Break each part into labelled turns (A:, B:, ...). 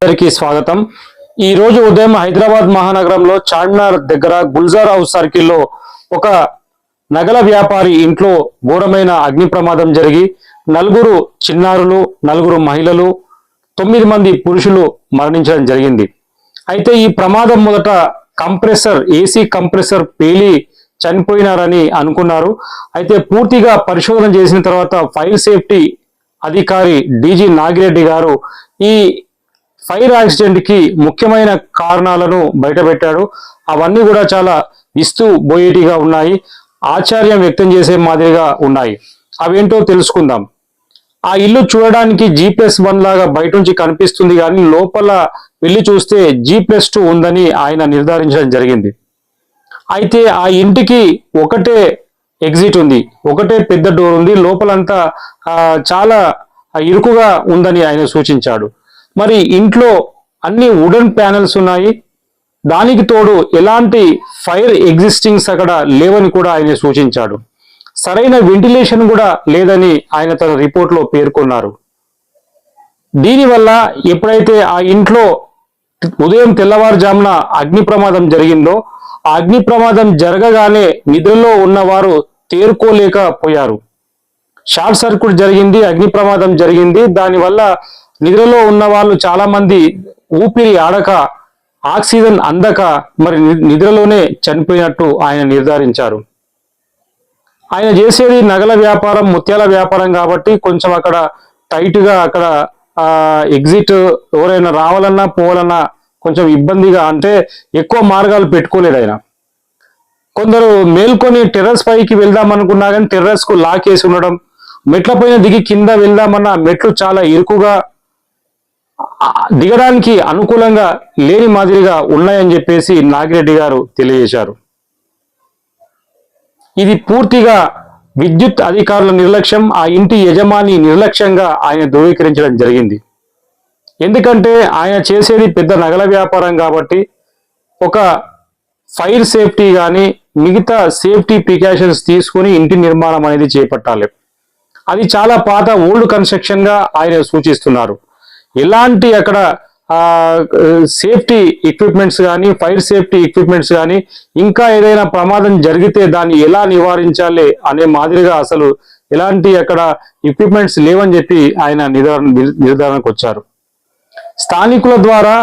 A: అందరికీ స్వాగతం। ఈ రోజు ఉదయం హైదరాబాద్ మహానగరంలో చార్మినార్ దగ్గర గుల్జార్ హౌస్ సర్కిల్లో ఒక నగల వ్యాపారి ఇంట్లో ఘోరమైన అగ్ని ప్రమాదం జరిగి నలుగురు చిన్నారులు, నలుగురు మహిళలు, 9 మంది పురుషులు మరణించడం జరిగింది। అయితే ఈ ప్రమాదం మొదట ఏసీ కంప్రెసర్ పేలి చనిపోయినారని అనుకున్నారు। అయితే పూర్తిగా పరిశోధన చేసిన తర్వాత ఫైర్ సేఫ్టీ అధికారి డీజీ నాగిరెడ్డి గారు ఈ ఫైర్ యాక్సిడెంట్ కి ముఖ్యమైన కారణాలను బయటపెట్టాడు। అవన్నీ కూడా చాలా విస్తుబోయేటిగా ఉన్నాయి, ఆశ్చర్యం వ్యక్తం చేసే మాదిరిగా ఉన్నాయి। అవేంటో తెలుసుకుందాం। ఆ ఇల్లు చూడడానికి G+1 లాగా బయట నుంచి కనిపిస్తుంది, కానీ లోపల వెళ్ళి చూస్తే G+2 ఉందని ఆయన నిర్ధారించడం జరిగింది। అయితే ఆ ఇంటికి ఒకటే ఎగ్జిట్ ఉంది, ఒకటే పెద్ద డోర్ ఉంది, లోపలంతా చాలా ఇరుకుగా ఉందని ఆయన సూచించాడు। మరి ఇంట్లో అన్ని వుడెన్ ప్యానెల్స్ ఉన్నాయి, దానికి తోడు ఎలాంటి ఫైర్ ఎగ్జిస్టింగ్స్ అక్కడ లేవని కూడా ఆయన సూచించాడు। సరైన వెంటిలేషన్ కూడా లేదని ఆయన తన రిపోర్ట్లో పేర్కొన్నారు। దీనివల్ల ఎప్పుడైతే ఆ ఇంట్లో ఉదయం తెల్లవారుజామున అగ్ని ప్రమాదం జరిగిందో, ఆ అగ్ని ప్రమాదం జరగగానే నిద్రలో ఉన్నవారు తేరుకోలేకపోయారు। షార్ట్ సర్క్యూట్ జరిగింది, అగ్ని ప్రమాదం జరిగింది। దానివల్ల నిద్రలో ఉన్న వాళ్ళు చాలా మంది ఊపిరి ఆడక, ఆక్సిజన్ అందక మరి నిద్రలోనే చనిపోయినట్టు ఆయన నిర్ధారించారు। ఆయన చేసేది నగల వ్యాపారం, ముత్యాల వ్యాపారం కాబట్టి కొంచెం అక్కడ టైట్ గా అక్కడ ఎగ్జిట్ ఎవరైనా రావాలన్నా పోవాలన్నా కొంచెం ఇబ్బందిగా, అంటే ఎక్కువ మార్గాలు పెట్టుకోలేదు ఆయన। కొందరు మేల్కొని టెర్రస్ పైకి వెళ్దాం అనుకున్నా కానీ టెర్రస్ కు లాక్ వేసి ఉండడం, మెట్ల పైన దిగి కింద వెళ్దామన్నా మెట్లు చాలా ఇరుకుగా, దిగడానికి అనుకూలంగా లేని మాదిరిగా ఉన్నాయని చెప్పేసి నాగిరెడ్డి గారు తెలియజేశారు। ఇది పూర్తిగా విద్యుత్ అధికారుల నిర్లక్ష్యం, ఆ ఇంటి యజమాని నిర్లక్ష్యంగా ఆయన ధృవీకరించడం జరిగింది। ఎందుకంటే ఆయన చేసేది పెద్ద నగల వ్యాపారం కాబట్టి ఒక ఫైర్ సేఫ్టీ కానీ మిగతా సేఫ్టీ ప్రికాషన్స్ తీసుకుని ఇంటి నిర్మాణం అనేది చేపట్టాలి। అది చాలా పాత ఓల్డ్ కన్స్ట్రక్షన్ గా ఆయన సూచిస్తున్నారు। ఎలాంటి అక్కడ సేఫ్టీ ఎక్విప్మెంట్స్ కానీ, ఫైర్ సేఫ్టీ ఎక్విప్మెంట్స్ కానీ, ఇంకా ఏదైనా ప్రమాదం జరిగితే దాన్ని ఎలా నివారించాలి అనే మాదిరిగా అసలు ఎలాంటి అక్కడ ఎక్విప్మెంట్స్ లేవని చెప్పి ఆయన నిర్ధారణకు వచ్చారు। స్థానికుల ద్వారా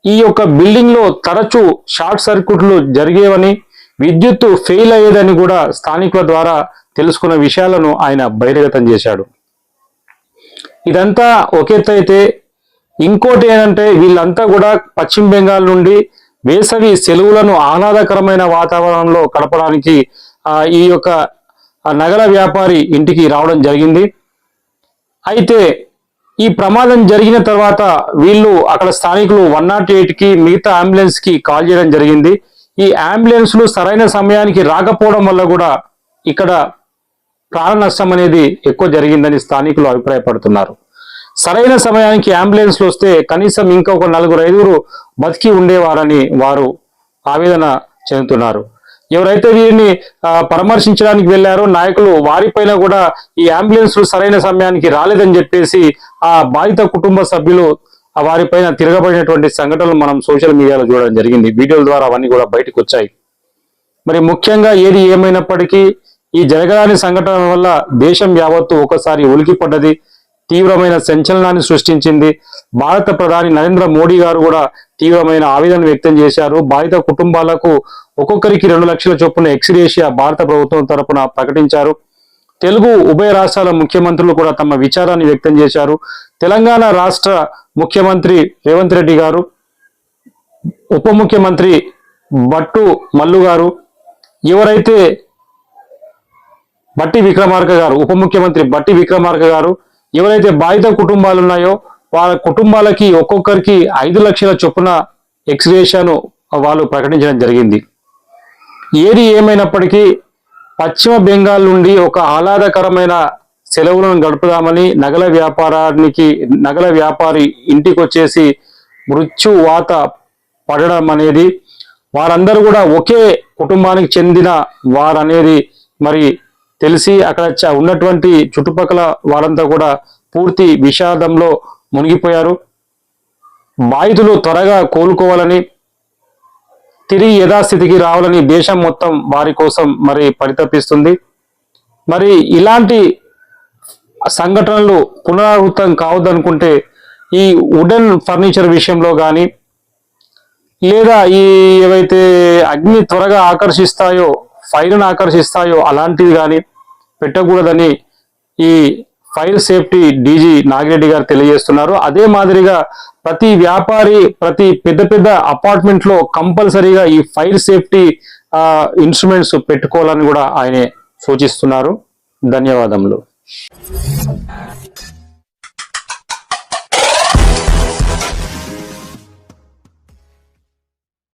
A: ఈ యొక్క బిల్డింగ్ లో తరచూ షార్ట్ సర్క్యూట్లు జరిగేవని, విద్యుత్తు ఫెయిల్ అయ్యేదని కూడా స్థానికుల ద్వారా తెలుసుకున్న విషయాలను ఆయన బహిర్గతం చేశాడు। ఇదంతా ఒకెత్తైతే ఇంకోటి ఏంటంటే వీళ్ళంతా కూడా పశ్చిమ బెంగాల్ నుండి వేసవి సెలవులను ఆహ్లాదకరమైన వాతావరణంలో గడపడానికి ఈ యొక్క నగల వ్యాపారి ఇంటికి రావడం జరిగింది। అయితే ఈ ప్రమాదం జరిగిన తర్వాత వీళ్ళు అక్కడ స్థానికులు 108కి మిగతా అంబులెన్స్ కి కాల్ చేయడం జరిగింది। ఈ అంబులెన్స్లు సరైన సమయానికి రాకపోవడం వల్ల కూడా ఇక్కడ ప్రాణ నష్టం అనేది ఎక్కువ జరిగిందని స్థానికులు అభిప్రాయపడుతున్నారు। సరైన సమయానికి అంబులెన్స్లు వస్తే కనీసం ఇంకా ఒక 4-5 బతికి ఉండేవారని వారు ఆవేదన చెందుతున్నారు। ఎవరైతే వీరిని పరామర్శించడానికి వెళ్లారో నాయకులు, వారిపైన కూడా ఈ అంబులెన్స్లు సరైన సమయానికి రాలేదని చెప్పేసి ఆ బాధిత కుటుంబ సభ్యులు వారిపైన తిరగబడినటువంటి సంఘటనలు మనం సోషల్ మీడియాలో చూడడం జరిగింది। వీడియోల ద్వారా అవన్నీ కూడా బయటకు వచ్చాయి। మరి ముఖ్యంగా ఏది ఏమైనప్పటికీ ఈ జరగరాని సంఘటన వల్ల దేశం యావత్తు ఒకసారి ఉలికిపడ్డది, తీవ్రమైన సంచలనాన్ని సృష్టించింది। భారత ప్రధాని నరేంద్ర మోడీ గారు కూడా తీవ్రమైన ఆవేదన వ్యక్తం చేశారు। బాధిత కుటుంబాలకు ఒక్కొక్కరికి 2 లక్షల చొప్పున ఎక్స్గ్రేషియా భారత ప్రభుత్వం తరపున ప్రకటించారు। తెలుగు ఉభయ రాష్ట్రాల ముఖ్యమంత్రులు కూడా తమ విచారాన్ని వ్యక్తం చేశారు। తెలంగాణ రాష్ట్ర ముఖ్యమంత్రి రేవంత్ రెడ్డి గారు, ఉప ముఖ్యమంత్రి బట్టు మల్లు గారు, ఎవరైతే ఉప ముఖ్యమంత్రి బట్టి విక్రమార్క గారు ఎవరైతే బాధిత కుటుంబాలు ఉన్నాయో వాళ్ళ కుటుంబాలకి ఒక్కొక్కరికి 5 లక్షల చొప్పున ఎక్స్గ్రేషియాను వాళ్ళు ప్రకటించడం జరిగింది। ఏది ఏమైనప్పటికీ పశ్చిమ బెంగాల్ నుండి ఒక ఆహ్లాదకరమైన సెలవులను గడుపుదామని నగల వ్యాపారి ఇంటికి వచ్చేసి మృత్యువాత పడడం అనేది, వారందరూ కూడా ఒకే కుటుంబానికి చెందిన వారనేది మరి తెలిసి అక్కడ ఉన్నటువంటి చుట్టుపక్కల వారంతా కూడా పూర్తి విషాదంలో మునిగిపోయారు। బాధితులు త్వరగా కోలుకోవాలని, తిరిగి యథాస్థితికి రావాలని దేశం మొత్తం వారి కోసం మరి పరితపిస్తుంది. మరి ఇలాంటి సంఘటనలు పునరావృతం కావద్దనుకుంటే ఈ వుడెన్ ఫర్నిచర్ విషయంలో కానీ, లేదా ఈ ఏవైతే అగ్ని త్వరగా ఆకర్షిస్తాయో, ఫైర్ను ఆకర్షిస్తాయో అలాంటివి కానీ పెట్టకూడదని ఈ ఫైర్ సేఫ్టీ డీజీ నాగిరెడ్డి గారు తెలియజేస్తున్నారు. అదే మాదిరిగా ప్రతి వ్యాపారి, ప్రతి పెద్ద అపార్ట్మెంట్ లో కంపల్సరీగా ఈ ఫైర్ సేఫ్టీ ఇన్స్ట్రుమెంట్స్ పెట్టుకోవాలని కూడా ఆయన సూచిస్తున్నారు. ధన్యవాదములు.